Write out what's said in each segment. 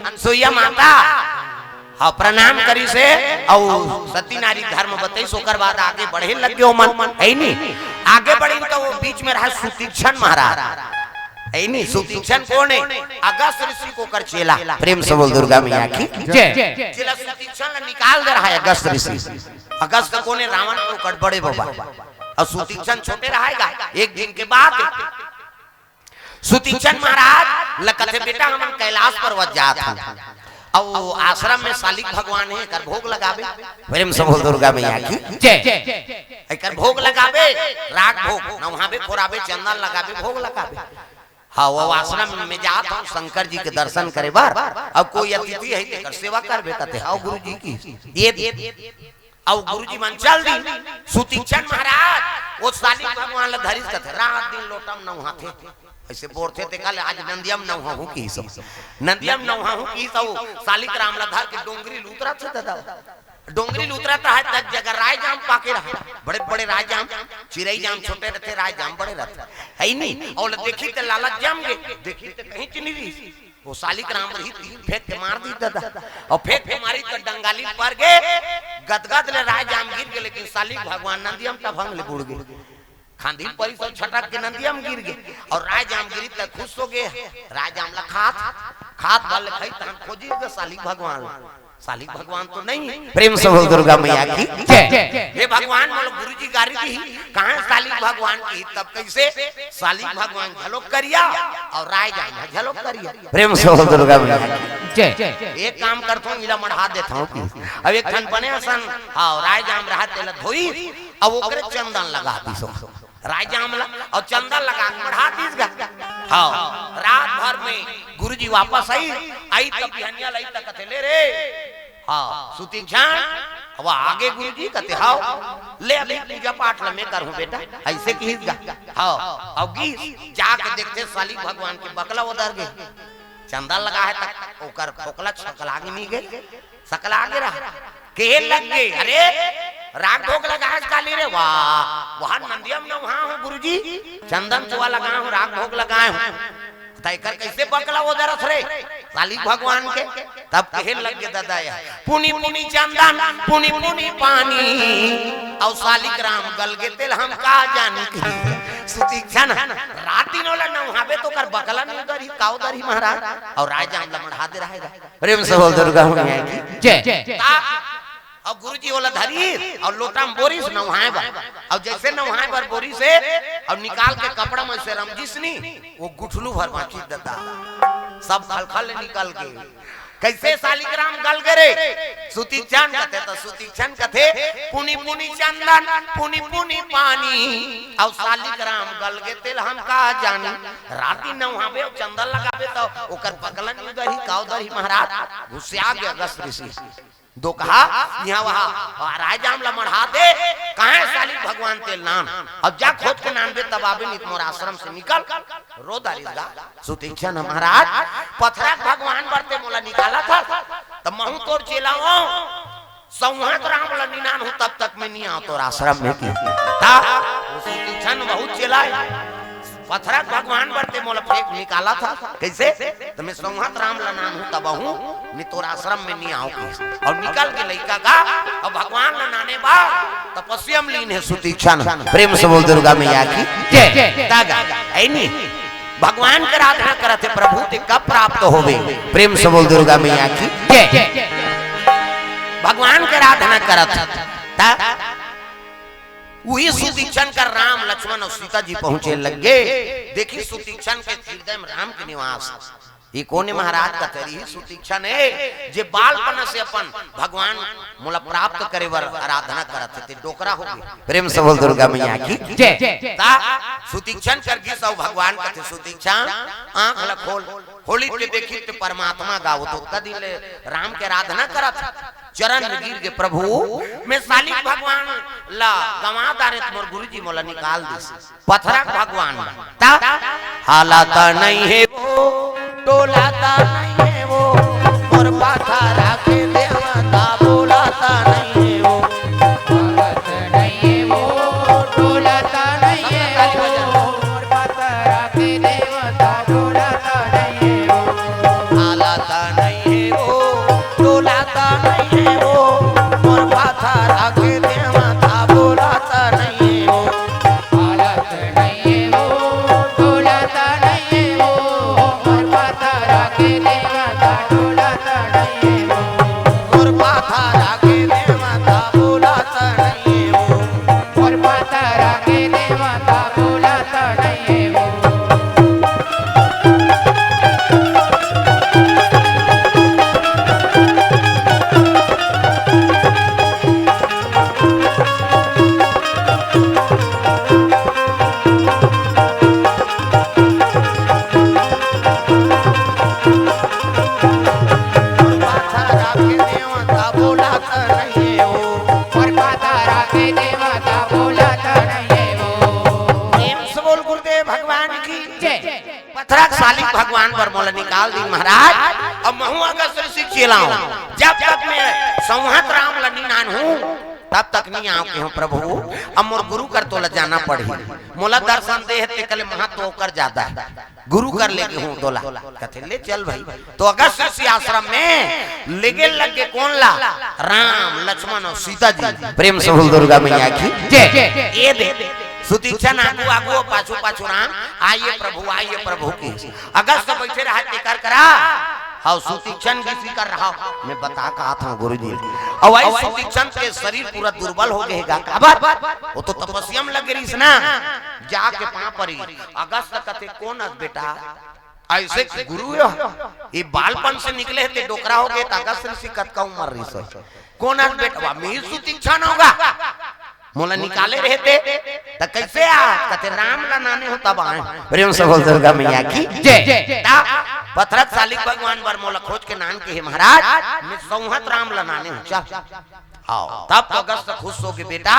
अनसुईया माता हाँ प्रणाम करी से और सती नारी धर्म बताई सोकर बाद आगे बढ़े लग गयो मन है नहीं आगे बढ़ी तो वो बीच में रहा सुतीक्षण महाराज है नहीं सुतीक्षण कौन है अगस्त ऋषि को कर चेला प्रेम से बोल दुर्गा मैया की जय चेला सुतीक्षण निकाल दे रहा है अगस्त ऋषि अगस्त कौन है रावण को कर बड़े बाबा और सुतीक्षण छोटे रहेगा एक दिन के बाद सुतीक्षण महाराज लकथे बेटा हम कैलाश पर्वत जात हैं और आश्रम में शालिक भगवान है कर भोग लगावे प्रेम से बोल दुर्गा मैया की जय कर भोग लगावे राग भोग न वहां पे खोरावे चंदन लगावे भोग लगावे हाँ वो आश्रम में जात हूँ शंकर जी के दर्शन करे बार अब कोई अतिथि है तेकर सेवा करबे कहते आओ गुरु जी की ये और गुरु जी मन चल दी सुतीक्षण महाराज वो शालिक भगवान ला धरिस कहते रात दिन लोटम न वहां थे ऐसे बोर थे ते कल आज नंदियम न हूं की सब नंदियम न हूं की सब शालिक रामलाधर के डोंगरी लूतरा थे दादा डोंगरी लूतरा है तक जगह राय जाम पाके रहा बड़े बड़े राय जाम चिरई जाम छोटे रहते राय जाम बड़े रहते है नहीं और देखी ते लालच जाम गे देखी ते कहीं चिनी रही वो शालिक राम रही तीन फेंक के मार दी दादा और फेंक के मारी तो डंगाली पर गए गदगद ले राय जाम गिर गए लेकिन शालिक भगवान नंदियम का भंग ले बुड़ गए खांदी परी सब छटक के नंदियम गिर गए और रायजाम गिरी तक खुश हो गए रायजाम ला खात वाले खाई तन खोजी के शालिक भगवान तो नहीं प्रेम से बोल दुर्गा मैया की जय हे भगवान बोलो गुरुजी गारी दी कहां शालिक भगवान की तब कैसे शालिक भगवान झलोक करिया और रायजाम झलोक करिया प्रेम से बोल दुर्गा मैया जय एक काम करता हूं इला मढ़ा देता हूं अब एक ठन बने असन हां रायजाम रहा तेल धोई अब ओकरे चंदन लगा दी सो रायजाम और चंदन लगा के बढ़ा दीस हाँ रात भर में गुरुजी वापस आई तब बिहनिया लाई तक कथे ले रे हाँ सुतीक्षण अब आगे गुरुजी कहते हाँ ले अभी पूजा पाठ ला मैं करूं बेटा ऐसे की हाँ अब गीस जाके देखते शालिक भगवान के बकला उधर गए चंदन लगा है तक ओकर फोकला सकल आगे नहीं गए सकल आगे रहा के लग गए अरे राग भोग लगा काली रे वाह वहां नंदियम न वहां हूं गुरुजी चंदन चुआ लगा हूं राग भोग लगाए हूं तय कर कैसे बकला वो दरस रे शालिक भगवान के तब कहे लग गए दादा पुनी पुनी चंदन पुनी पुनी पानी और शालिक राम गल के तेल हम का जानी सुतीक्षण रात दिन वाला न वहां पे तो कर बकला नहीं उधर ही काउ दर ही महाराज और रायजाम ला मढ़ा दे रहेगा प्रेम से बोल दुर्गा मैया की जय और गुरुजी वाला धरी और लोटा में बोरी से नहाए बा और जैसे नहाए पर बोरी से और निकाल के कपड़ा में से रमजिसनी वो गुठलू भर बाकी देता सब खलखल निकल के कैसे शालिक राम गल गरे सुतीक्षण कहते तो सुतीक्षण कहते पुनी पुनी चंदन पुनी पुनी पानी और शालिक राम गल के तेल हम का जानी राती नहावे और चंदन लगावे तो ओकर बगलन उधर ही काउ दर ही महाराज घुसिया गया अगस्त ऋषि दो कहा यहाँ वहां रायजाम ला मढ़ा दे कहां शालिक भगवान तेल नाम अब जा खोद के नाम दे तब आवे नित मोर आश्रम से निकल रो दारिगा सुतीक्षण महाराज पथरा भगवान बरते मोला निकाला था तब महू तोर चेलाओ संवत राम ला निनान हो तब तक मैं नहीं आ तोर आश्रम में की ता सुतीक्षण बहुत चेलाए पथरा भगवान बरते मोला फेंक निकाला था कैसे तो मैं संवत राम ला नाम हूं तब हूं मैं तोर आश्रम में नहीं आऊं और निकल के लइका का और भगवान ला नाने बा तपस्याम लीन है सुतीक्षण प्रेम से बोल दुर्गा मैया की जय दादा ऐ नहीं भगवान के आराधना करते प्रभु ते कब प्राप्त होवे प्रेम से बोल दुर्गा मैया की जय भगवान के आराधना करत ता वही सुतीक्षण का राम लक्ष्मण और सीता जी पहुंचे लगे देखी सुतीक्षण के हृदय में राम के निवास ये कोने महाराज का तरी सुतीक्षण है जे बालपन से अपन भगवान मोला प्राप्त करे बर आराधना करते थे डोकरा हो गए प्रेम से बोल दुर्गा मैया की जय ता सुतीक्षण कर गी सब भगवान कहते सुतीक्षण आंख ला खोल होली के देखी ते परमात्मा गाओ तो कदी ले राम के आराधना करत चरण गिर के प्रभु मैं शालिक भगवान ला गवा दारे मोर गुरुजी मोला निकाल दिस पथरा भगवान ता हालाता नहीं है वो टोलाता नहीं है वो और पथरा के देवता बोलाता नहीं है वो हालाता नहीं है वो टोलाता नहीं है वो और पथरा के देवता बोलाता नहीं है वो हालाता नहीं है डोलत नहीं वो मोर पाथरा के देवता बोलत नहीं वो मोर पाथरा के देवता बोलत नहीं वो पाथरा के देवता बोलत नहीं वो मोर पाथरा के देवता बोलत नहीं वो प्रेम से बोल गुरुदेव भगवान की जय पथरक सालिक भगवान पर मोला निकाल दी महाराज। अब महू अगर ऋषि चेलाऊं जब तक मैं संहत राम लनी नान हूँ तब तक नहीं आओ के हूँ प्रभु। अब मोर गुरु कर तो ल जाना पड़ी मोला दर्शन दे ते कल महत्व होकर ज्यादा है गुरु कर लेके हूँ तोला कहते ले चल भाई। तो अगस्त ऋषि आश्रम में लेगे लगे कौन ला राम लक्ष्मण और सीता जी प्रेम से बोल दुर्गा मैया की जय ये दे सुतीक्षण आगू आगू पाछू पाछू राम आइए प्रभु की अगस्त बैठे रहा टेकर करा और सुतीक्षण किसी कर रहा मैं बता कहा था गुरुजी और वही सुतीक्षण के शरीर पूरा दुर्बल हो गएगा वो तो तपस्या में लगे रही ना जाके पां पड़ी अगस्त कहते कौन बेटा ऐसे गुरु ये बालपन से निकले थे डोकरा हो गए अगस्त ऋषि कत का उम्र रही कौन बेटा मेरी सुतीक्षण होगा मोला निकाले रहते तो कैसे आ कहते राम ला नाने हो तब आए प्रेम से बोल दुर्गा मैया की जय पथरक सालिक भगवान बर मोला खोज के नान के महाराज मैं संहत राम ला नाने हूं चल आओ तब तो अगस्त खुश हो के बेटा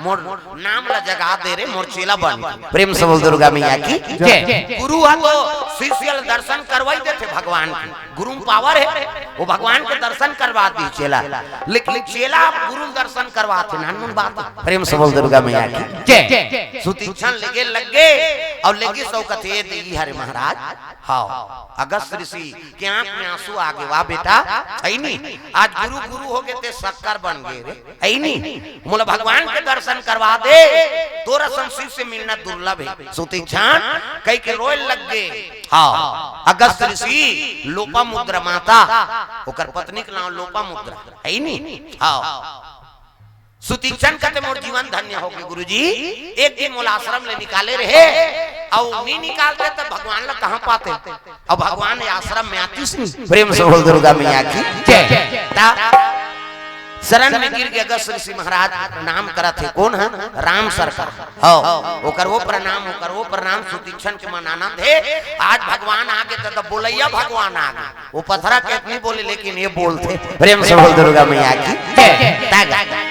मोर नाम ला जगा दे रे मोर चेला बन प्रेम से बोल दुर्गा मैया की जय गुरु आ तो शिष्य दर्शन करवाई देते भगवान गुरु पावर है वो भगवान के दर्शन करवा दी चेला लेकिन चेला गुरु दर्शन करवाते नानमुन बात प्रेम से बोल दुर्गा मैया की जय सुतीक्षण लगे लगे और लगी सौकते देगी हरे महाराज हाँ अगस्त ऋषि के आंख में आंसू आ गए वाह बेटा आई नहीं आज गुरु गुरु हो गए ते शक्कर बन गए रे आई नहीं मोला भगवान के दर्शन करवा दे तोरा संशील से मिलना दुर्लभ है सुतीक्षण कई के रोए लग गए हाँ अगस्त ऋषि लोपा मुद्रा माता ओकर पत्नी के नाम लोपा मुद्रा आई नहीं हाँ सुतीक्षण कहते मोर जीवन धन्य हो गए गुरुजी एक दिन मोला आश्रम ले निकाले रहे और नहीं निकालते तो भगवान ला कहाँ पाते और भगवान आश्रम में आती प्रेम से बोल दुर्गा मैया की जय शरण में गिर के अगस्त ऋषि महाराज प्रणाम करा थे कौन है राम सरकार हो ओकर वो प्रणाम सुतीक्षण के मनाना थे आज भगवान आगे तो बोलैया भगवान आगे वो पथरा के नहीं बोले लेकिन ये बोलते प्रेम से बोल दुर्गा मैया की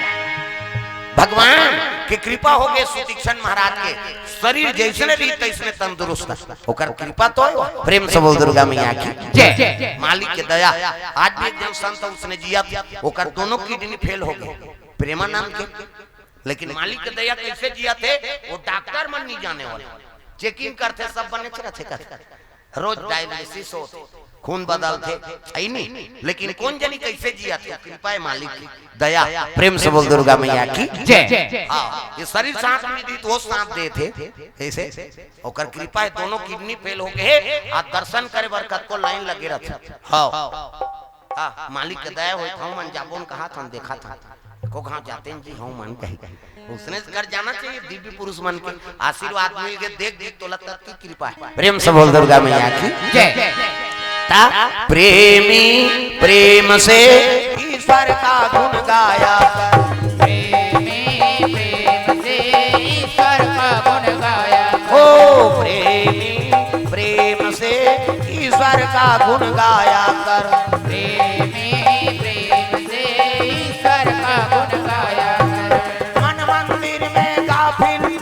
भगवान की कृपा हो गए सुतीक्षण महाराज के शरीर जैसे रही तैसने तंदुरुस्त होकर कृपा तो प्रेम से बोल दुर्गा मैया की जय मालिक के दया आज भी एक जन संत उसने जिया होकर दोनों किडनी फेल हो गए प्रेमानंद के लेकिन मालिक के दया कैसे जिया थे वो डॉक्टर मन नहीं जाने वाले चेकिंग करते सब बने रोज डायलिसिस होते खून बदलते नहीं लेकिन कौन जानी कैसे जिया थे कृपा मालिक की दया प्रेम से बोल दुर्गा मैया की जय ये शरीर सांस में दी तो सांस दे थे ऐसे ओकर कृपा है दोनों किडनी फेल हो गए आ दर्शन करे बरकत को लाइन लगे रहते हां मालिक के दया होई था मन जाबोन कहा था देखा था को कहां जाते हैं जी हम मन कही उसने कर जाना चाहिए दिव्य पुरुष मन के आशीर्वाद मिल के देख तो लगता की कृपा है प्रेम से बोल दुर्गा मैया की जय प्रेमी प्रेम से ईश्वर का गुण गाया प्रेमी प्रेम से ईश्वर का गुण गाया ओ प्रेमी प्रेम से ईश्वर का गुण गाया कर प्रेमी प्रेम से ईश्वर का गुण गाया कर मन मंदिर में गाफिल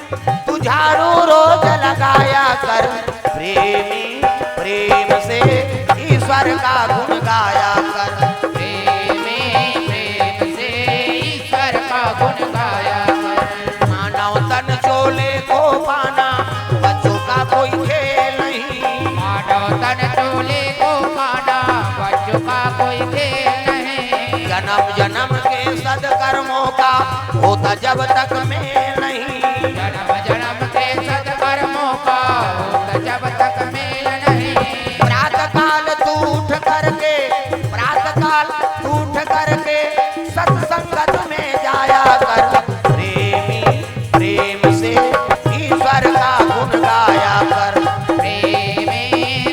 तू झाड़ू रोज लगाया कर प्रेमी प्रेम से ईश्वर का गुण गाया कर प्रेमी प्रेम से ईश्वर का गुण गाया कर मानव तन चोले को पाना बच्चों का कोई खेल नहीं मानव तन चोले को पाना बच्चों का कोई खेल नहीं जन्म जन्म के सदकर्मों का होता जब तक मेल नहीं जन्म जन्म के सत्कर्मों का होता जब तक मेल नहीं प्रातः काल तू उठ कर करके प्रातः काल उठ करके सत्संगत में जाया कर। प्रेमी प्रेम से ईश्वर का गुण गाया कर। प्रेमी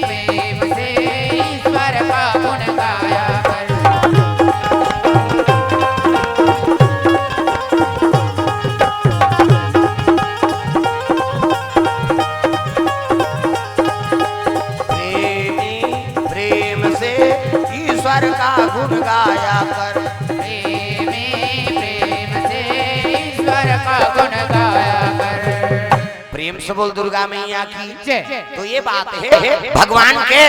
प्रेम से ईश्वर का गुण गाया कर। ईश्वर का गुण गाया कर। प्रेमी प्रेम से ईश्वर का गुण गाया कर। प्रेम से बोल दुर्गा मैया की जय। तो ये बात है भगवान के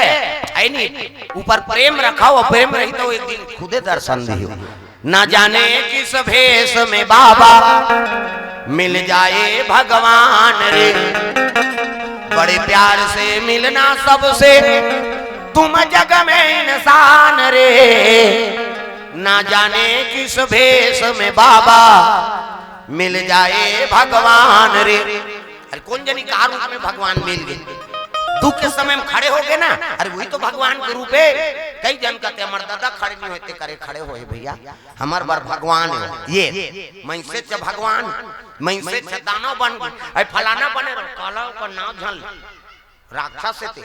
है नहीं ऊपर प्रेम रखा हो, प्रेम रही तो एक दिन खुदे दर्शन दियो। न जाने किस भेष में बाबा मिल जाए भगवान रे, बड़े प्यार से मिलना सबसे तुम जग में इंसान रे। ना जाने किस भेष में बाबा मिल जाए भगवान रे। अरे कौन जानी कहा रूप में भगवान मिल गए। दुख के समय में खड़े हो गए ना, अरे वही तो भगवान के रूप है। कई जन कहते हमारे दादा खड़े नहीं होते, करे खड़े होए भैया हमार बार भगवान है। ये मैं से भगवान, मैं से दानव बन गए, फलाना बने काला का नाम झल राक्षस से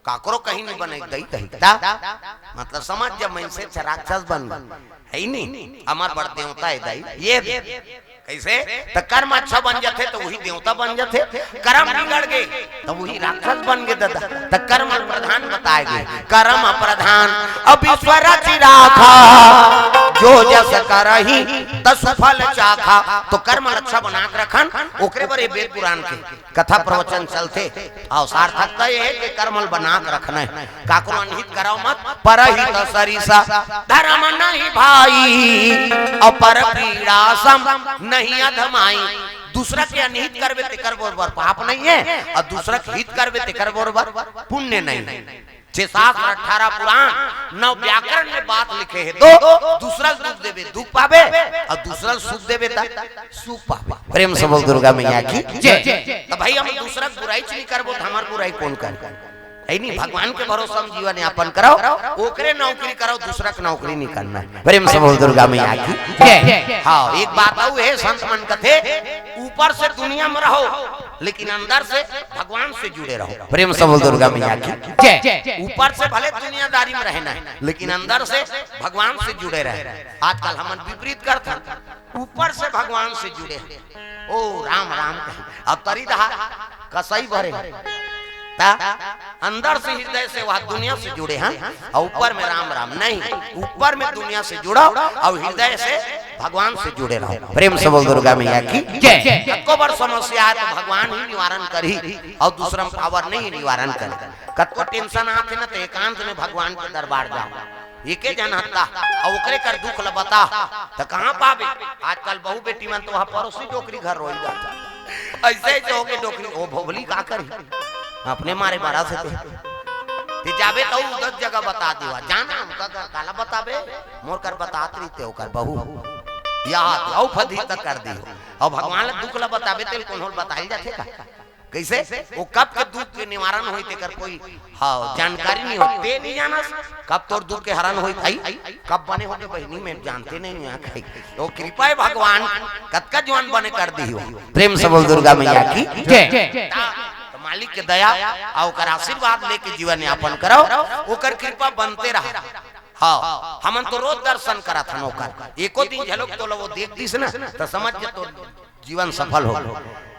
काकरो कहीं नहीं बने दई कहीं मतलब समझ जब मैं से राक्षस बन है ही नहीं। हमार बड़ देवता है दाई ये कैसे तो कर्म अच्छा बन जाते तो वही देवता बन जाते, कर्म बिगड़ गए तो वही राक्षस बन गए दादा। तो कर्म प्रधान बताए गए, कर्म प्रधान अब ईश्वर चिराखा जो जस करही तस फल चाखा। तो कर्म अच्छा बना के रखन ओकरे पर वेद पुराण के कथा प्रवचन चलते और सार्थकता ये है कि कर्म बना के रखना है। काकरो अनहित करो मत परहित सरिसा धर्म नहीं भाई अपर पीड़ा सम नहीं अधमाई। दूसरा के अनहित करबे ते कर बरोबर पाप नहीं है और दूसरा के हित करबे ते कर बरोबर पुण्य नहीं। 6 7 18 पुराण 9 व्याकरण में बात लिखे है। दो दूसरा दुख देवे दुख पावे और दूसरा सुख देवे सुख पावे। प्रेम से बोल दुर्गा मैया की जय। तो भाई हम दूसरा बुराई नहीं करबो तो हमार बुराई कौन करे है नहीं। भगवान के भरोसा में जीवन यापन करो, ओकरे नौकरी करो, दूसरा की नौकरी नहीं करना है। प्रेम से बोल दुर्गा मैया की जय। हाँ एक बात आऊ है संत मन कथे ऊपर से दुनिया में रहो लेकिन अंदर से भगवान से जुड़े रहो। प्रेम से बोल दुर्गा मैया की जय। ऊपर से भले दुनियादारी में रहना है लेकिन अंदर से भगवान से जुड़े रहे। आजकल हम विपरीत करते ऊपर से भगवान से जुड़े ओ राम राम अब तरी दहा कसई भरे अंदर से हृदय से वह दुनिया से जुड़े हैं और ऊपर में राम राम नहीं। ऊपर में दुनिया से जुड़ो और हृदय से भगवान से जुड़े रहो। प्रेम से बोल दुर्गा मैया की जय। कत्को बड़ समस्या है तो भगवान ही निवारण करी और दूसरा पावर नहीं निवारण करे। कत्को टेंशन आते ना तो एकांत में भगवान के दरबार जाओ एके जन हत्ता और ओकरे कर दुख ल बता तो कहां पावे। आजकल बहु बेटी मन तो वहां पड़ोसी डोकरी घर रोई जाता ऐसे ही हो के डोकरी ओ भोगली का करी अपने मारे बारा से ते जाबे तो 10 जगह बता दिवा जाना उनका काला बताबे मोर कर बतात रही ओकर बहू याद औ फदी तक कर दी और भगवान ले दुख ला बताबे तेल कोन होल बताई जाथे का कैसे वो कब के दुख के निवारण होई ते कर कोई हां जानकारी नहीं होते नहीं जानस कब तोर दुख के हरण होई थाई कब बने होगे बहनी में जानते नहीं यहां कहीं तो कृपा है भगवान कतका जवान बने कर दी हो। प्रेम से बोल दुर्गा मैया की जय। मालिक के दया और ओकर आशीर्वाद लेके जीवन यापन करो ओकर कृपा बनते रहा। हाँ हमन तो रोज दर्शन करा था ओकर एको दिन झलक तो वो देख दिस ना तो समझ जे तो जीवन सफल हो।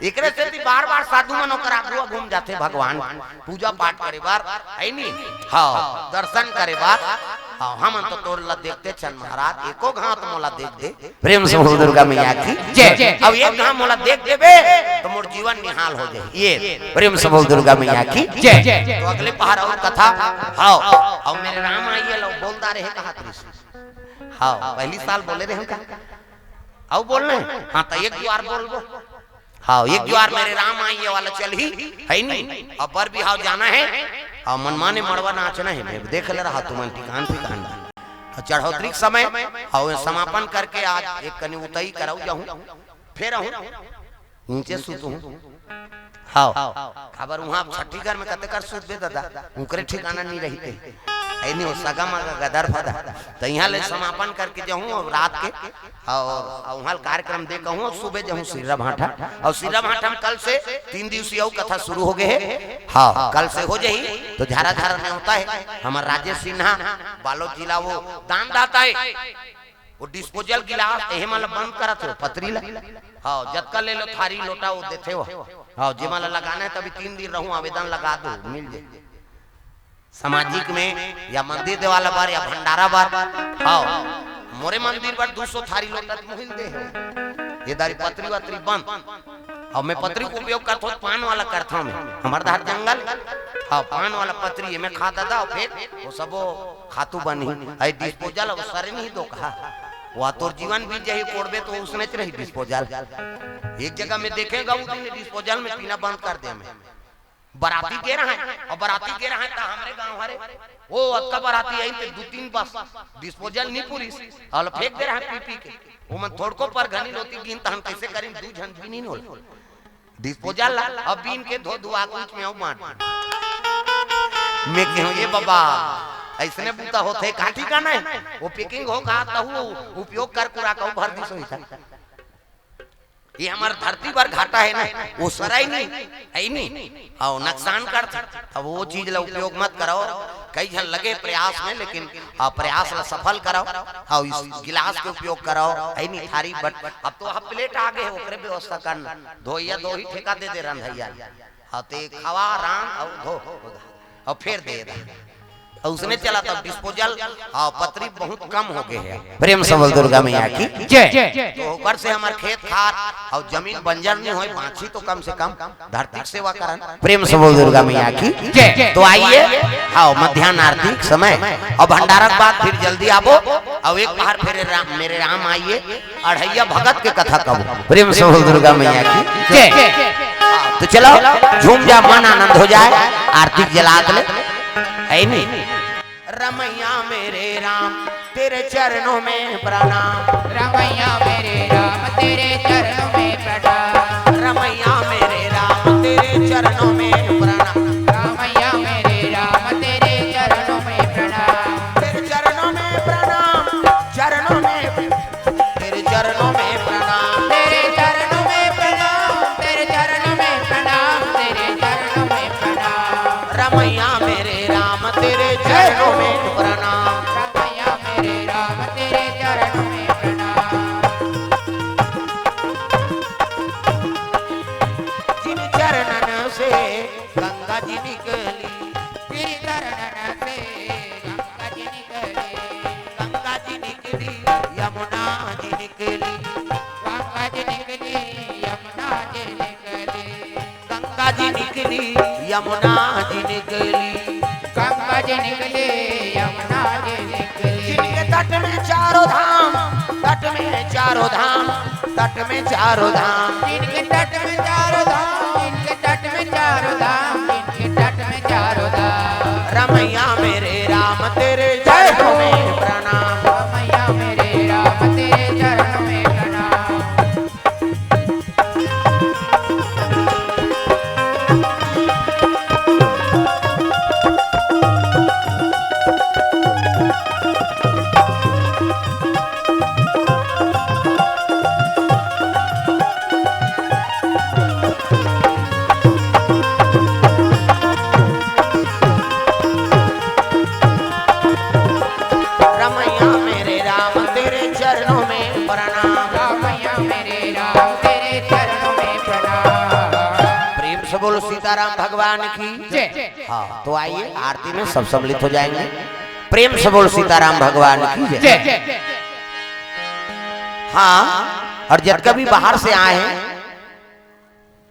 एकरे से बार बार साधु मन ओकर आगुआ घूम जाते भगवान पूजा पाठ करे बार है नी। हाँ दर्शन करे बार हाँ हमन तो तोर ला देखते चल महाराज एको घात मोला देख दे। प्रेम से बोल दुर्गा मैया की जय। अब एक घात मोला देख देबे तो मोर जीवन निहाल हो जाए। ये प्रेम से बोल दुर्गा मैया की जय। तो अगले पहाड़ और कथा हाँ और मेरे राम आइए लो बोलता रहे कहा हाँ पहली साल बोले रहे हम कहा आओ बोल रहे हाँ तो एक द्वार बोल दो हाँ एक द्वार मेरे राम आइए वाला चल ही है नहीं। अब बर बिहाव जाना है और मनमाने मड़वा नाचना है। मैं देख ले रहा तुम ठिकान ठिकान चढ़ौतरी समय और समापन करके आज एक कनी उतई कराऊ जाऊं फिर आऊं नीचे सुतूं हाँ खबर वहां छठी घर में कते कर सुत दे दादा उनकरे ठिकाना नहीं रही नहीं हो सगा मगा गदर फदा तो यहाँ ले समापन करके जाऊँ रात के और वहाँ कार्यक्रम दे कहूँ सुबह जाऊँ सिरा भाटा और सिरा भाटा में कल से 3 दिवसीय कथा शुरू हो गए है। हाँ कल से हो जाही तो झारा झारा में होता है हमारा राजेश सिन्हा बालोद जिला वो दान दाता है वो डिस्पोजल गिलास एहे माला बंद करा थे पतरी ला हाँ जतका ले लो थारी लोटा वो देते हो हाँ जे माला लगाना है तभी 3 दिन रहूं आवेदन लगा दो मिल जाए सामाजिक में या मंदिर देवाला बार या भंडारा बार हाँ मोरे मंदिर पर 200 थारी लोटा मिल दे ये दारी पतरी वतरी बंद और मैं पतरी को उपयोग करता हूँ पान वाला करता हूँ हमारे धार जंगल हाँ पान वाला पतरी में खाता था फिर वो सब खातू बनी है डिस्पोजल वो सरे नहीं दो कहा वह तोर जीवन बीत जाए कोड़बे तो उसने रही डिस्पोजल एक जगह में देखेगा उस दिन डिस्पोजल में पीना बंद कर दे हमें बराती के रहा है और बराती के रहा है तो हमारे गांव हरे वो अक्का बराती आई पे 2-3 बस डिस्पोजल नहीं पूरी और फेंक दे रहा है पी के वो मन थोड़को पर घनी होती गिन तो हम कैसे करें 2 जन भी नहीं होल डिस्पोजल अब बीन के धो धुआ कुछ में मार मैं कहूं ये बाबा ऐसने बूता होते काठी का नहीं वो पैकिंग हो कहा तो उपयोग कर कुरा कहूं भर दी सोई था ये हमारे धरती पर घाटा है ना वो सराई नहीं है नहीं और नुकसान कर अब वो चीज ला उपयोग मत करो कई जन लगे प्रयास में लेकिन प्रयास ला सफल करो और इस गिलास के उपयोग करो है नहीं थारी बट अब तो आप प्लेट आ गए ओकरे व्यवस्था करना धोइया दो ही ठेका दे दे रंधैया हाँ ते खवा राम और धो और फिर दे दे उसने चला तब डिस्पोजल और पतरी बहुत कम हो गए हैं प्रेम सबल दुर्गा मैया की जय तो ऊपर से हमारे खेत खार और जमीन बंजर नहीं होए बाछी तो कम से कम धरती की सेवा करन प्रेम सबल दुर्गा मैया की जय तो आइए आओ मध्याह्न आरती समय और भंडारा के बाद फिर जल्दी आवो और एक बार फिर मेरे राम आइए अढ़ैया भगत के कथा कहो प्रेम सबल दुर्गा मैया की जय तो चलो झूम जा मन आनंद हो जाए आरती जला ले है नहीं रमैया मेरे राम तेरे चरणों में प्रणाम रमैया मेरे राम तेरे चरणों में प्रणाम रमैया मेरे राम तेरे चरणों में प्रणाम रमैया मेरे राम तेरे चरणों में प्रणाम तेरे चरणों में प्रणाम चरणों में तेरे चरणों में प्रणाम तेरे चरणों में प्रणाम तेरे चरणों में प्रणाम तेरे चरणों में प्रणाम रमैया मेरे राम तेरे चरणों में प्रणाम रमैया मेरे राम तेरे चरणों में प्रणाम जिन चरणन से गंगा जी निकली तेरे चरणन से गंगा जी निकली गंगा जी निकली यमुना जी निकली गंगा जी निकली यमुना जी निकली गंगा जी निकली यमुना जी निकली गंगा जी निकली यमुना जी निकली जिनके तट में चारों धाम तट में चारों धाम तट में चारों धाम जिनके तट में चारों धाम जिनके तट में चारों धाम जिनके तट में चारों धाम रमैया मेरे राम तेरे चरणों में प्रणाम रमैया मेरे राम तेरे चरणों में प्रणाम रमैया मेरे राम तेरे चरणों में प्रणाम रमैया मेरे राम तेरे चरणों में प्रणाम प्रेम से बोलो सीताराम भगवान की जय हाँ तो आइए आरती में सब सम्मिलित हो जाएंगे प्रेम से बोलो सीताराम भगवान की जय जय हाँ और जब कभी बाहर से आए हैं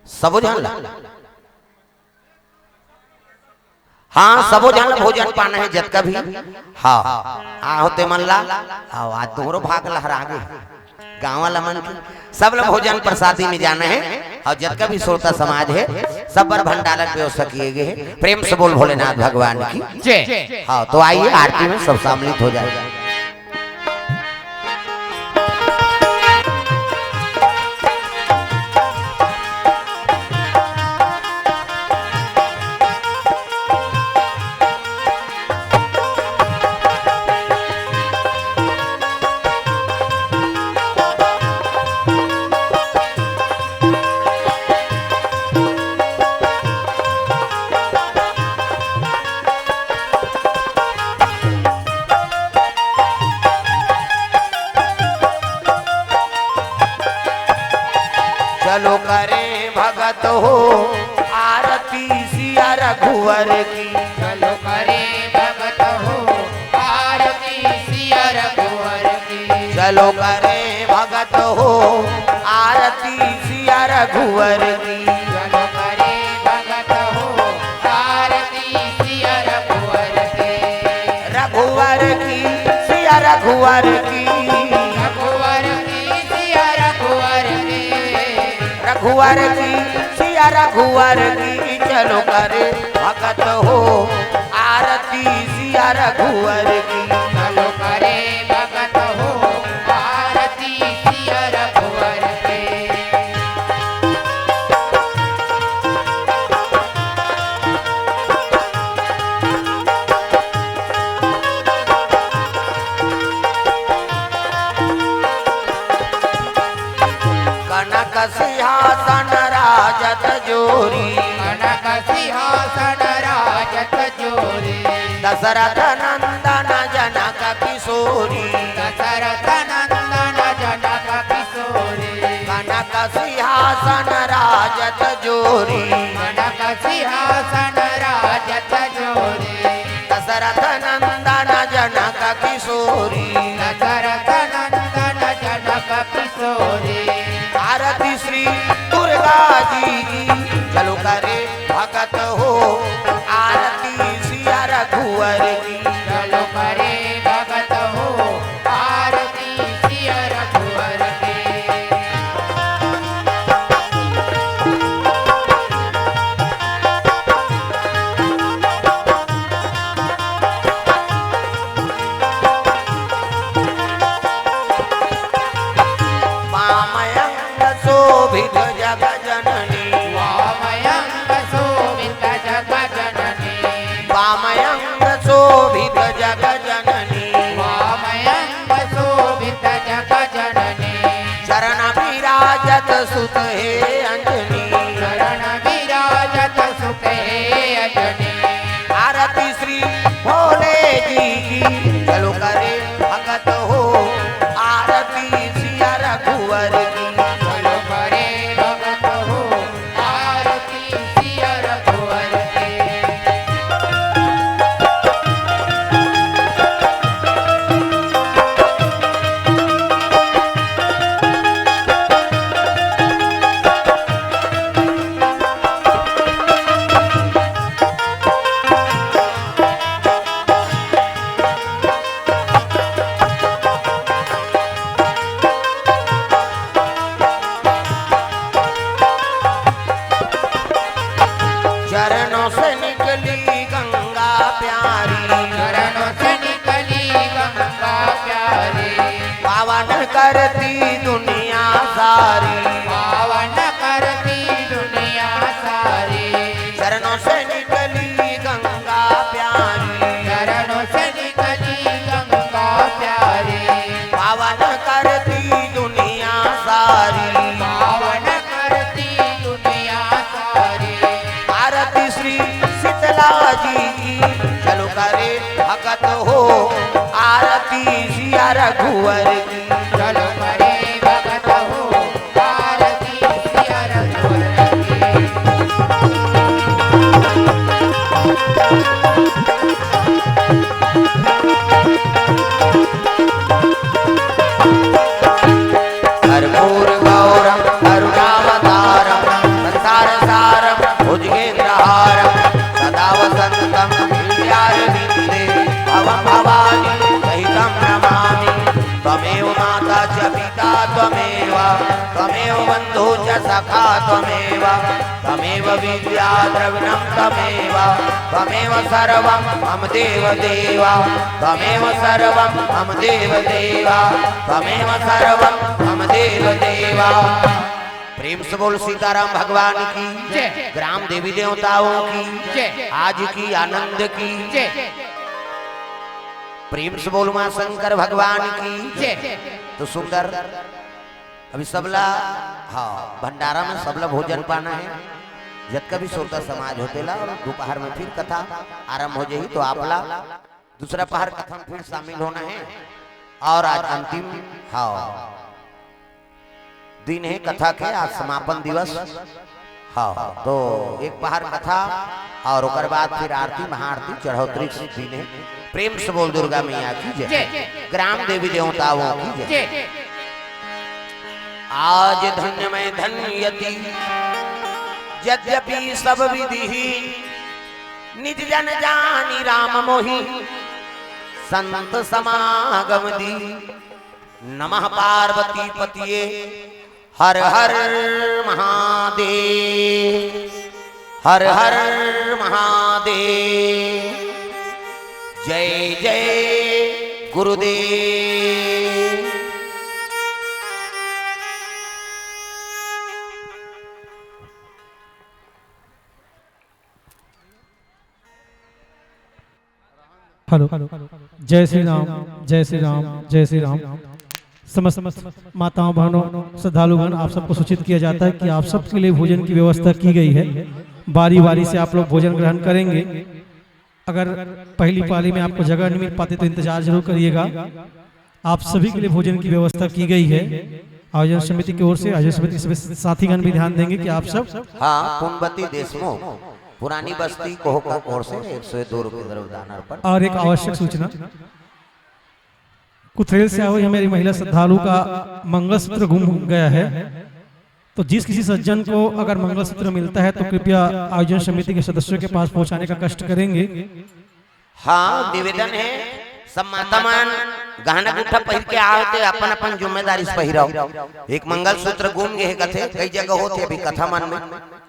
सबो जान ला हाँ सबो जान ला भोजन पाना है जब कभी हाँ आ होते मन ला हाँ आज तुम्हारो भाग लहरा गए गाँव वाला मन की सब लोग भोजन प्रसादी में जाना है और जब कभी श्रोता समाज है सब पर भंडारा की व्यवस्था किए गए हैं प्रेम से बोल भोलेनाथ भगवान की जय हाँ तो आइए आरती में सब सम्मिलित हो जाए चलो करें भगत हो आरती सिया रघुवर की। चलो करे भगत हो आरती सिया रघुवर की। चलो करें भगत हो आरती सिया रघुवर की। चलो करे भगत हो आरती सिया रघुवर की। रघुवर की सिया रघुवर की। रघुवर की सिया रघुवर की। रघुवर की सिया रघुवर की। चलो करे भगत हो आरती सिया रघुवर की। चलो करे भगत हो आरती सिया रघुवर की। कनक सिंहासन राजत जोरी। कनक सिंहासन राजत जोरी। दशरथ नंदन जनक किशोरी। दशरथ नंदन जनक किशोरी। कनक सिंहासन राजत जोरी। कनक सिंहासन राजत जोरी। दशरथ नंदन जनक किशोरी। दशरथ नंदन जनक किशोरी। आरती श्री दुर्गा जी की। चलो करे भगत हो आरती सिया रघुवर की। चलो करे भगत हो आरती सिया रघुवर की। वामयंग शोभित जग जननी। वामयंग शोभित जग जननी। वामयंग शोभित जग जननी। वामयंग शोभित जग जननी। चरण विराजत सुत हे अंजनी। शरण विराजत सुख हे अजनी। आरती श्री भोले जी की। चलो करे भगत हो आरती सिया रघुवर की। चलो करे भगत हो आरती सिया रघुवर की। चरणों से निकली गंगा प्यारी। चरणों से निकली गंगा प्यारी। पावन करती दुनिया सारी। पावन करती दुनिया सारी। चरणों से निकली गंगा प्यारी। चरणों से निकली गंगा प्यारी। पावन करती दुनिया सारी। पावन करती दुनिया सारी। आरती श्री शीतला जी की। चलो करे भगत हो आरती सिया रघुवर की। चलो करे भगत हो आरती सिया रघुवर की। कर्पूर गौरम करुणावतारम संसार सारम भुजगेन्द्रहारम सदा वसंतम हृदयारविंदे भवं भवानी सहितं नमामि। त्वमेव माता च पिता त्वमेव त्वमेव बन्धु च सखा त्वमेव त्वमेव विद्या द्रविणं त्वमेव त्वमेव सर्वं मम देवदेव त्वमेव सर्वं मम देवदेव त्वमेव सर्वं मम देवदेव। प्रेम से बोल सीताराम भगवान की जय। ग्राम देवी देवताओं की जय। आज की आनंद की जय। प्रेम से बोल मां शंकर भगवान की जय। तो सुंदर अभी सबला हाँ भंडारा में सबला भोजन पाना है। जब कभी श्रोता समाज होतेला और दोपहर में फिर कथा आरंभ हो जाएगी तो आपला दूसरा पहर कथा में फिर शामिल होना है। और आज अंतिम हाँ दिन है कथा के, आज समापन दिवस। हाँ तो एक पहर कथा और ओकर बाद फिर आरती महाआरती चढ़ोतरी दिन है। प्रेम से बोल दुर्गा मैया की जय, ग्राम देवी देवताओं की जय। आज धन्य में धन्यति यद्यपि सब विधि, निज जन जानी राम मोहि संत समागम दी। नमः पार्वती पतिये हर हर महादेव, हर हर महादेव, जय जय गुरुदेव। हेलो, जय श्री राम, जय श्री राम, जय श्री राम। समस्त माताओं बहनों श्रद्धालुगण, आप सबको सूचित किया जाता है कि आप सबके लिए भोजन की व्यवस्था की गई है। बारी बारी से आप लोग भोजन ग्रहण करेंगे। अगर पहली पाली में आपको जगह नहीं मिल पाती तो इंतजार जरूर करिएगा। आप सभी के लिए भोजन की व्यवस्था की गई है आयोजन समिति की ओर से। आयोजन समिति के सभी साथीगण भी ध्यान देंगे कि आप सब। हाँ, पुण्यवती देशमुख पुरानी बस्ती कोहका कोर से 102 रुपये द्रव्य दान अर्पण। और एक आवश्यक सूचना, कुथरेल से आई हमारी महिला श्रद्धालु का मंगलसूत्र गुम गया है। तो जिस किसी सज्जन को अगर मंगलसूत्र मिलता है तो कृपया आयोजन समिति के सदस्यों के पास पहुंचाने का कष्ट करेंगे। हाँ, निवेदन है सब मातामान गहना गुठा पहिर के आओ अपन अपन जिम्मेदारी से पहिराओ। एक मंगलसूत्र गुम गए कथे कई जगह होते अभी कथा मन में।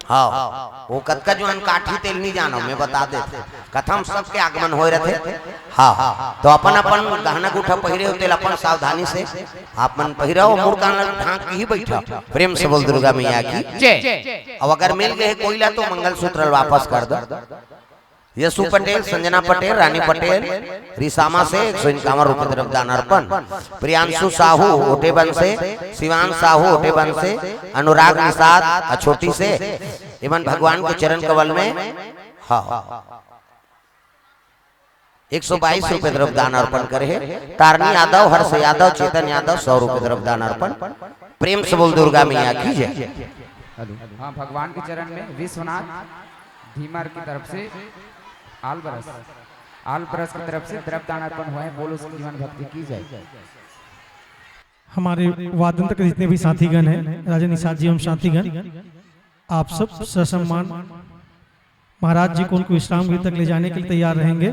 हाँ, वो कतका जो काठी तेल नहीं जानो मैं बता देते, कथा में सबके आगमन हो रहे थे। हाँ, तो अपन अपन गहना गुठा पहिरे होते अपन सावधानी से आप मन पहिराओ, मुड़ कान ढांक के ही बैठा। प्रेम से बोल दुर्गा मैया की जय। अब अगर मिल गए कोयला तो मंगलसूत्र वापस कर दो। यशु पटेल, संजना पटेल, रानी पटेल रिसामा से 151 रुपये द्रव्य दान अर्पण। प्रियांशु साहू ओटेबन से, शिवान साहू ओटेबन से, अनुराग निषाद अछोटी से एवं भगवान के चरण कमल में हाँ 122 रुपये द्रव्य दान अर्पण करे। तारनी यादव, हर्ष यादव, चेतन यादव 100 रुपये द्रव्य दान अर्पण। प्रेम से बोल दुर्गा मैया की जय। हाँ, भगवान के चरण में विश्वनाथ धीमर की तरफ से आल बरस की तरफ से द्रव्य दान अर्पण हुआ है। बोलो उसकी जीवन भक्ति की जाए। हमारे वादन के जितने भी साथीगण हैं, राजा निषाद जी एवं साथीगण, आप सब ससम्मान महाराज जी को उनको विश्राम गृह तक ले जाने के लिए तैयार रहेंगे।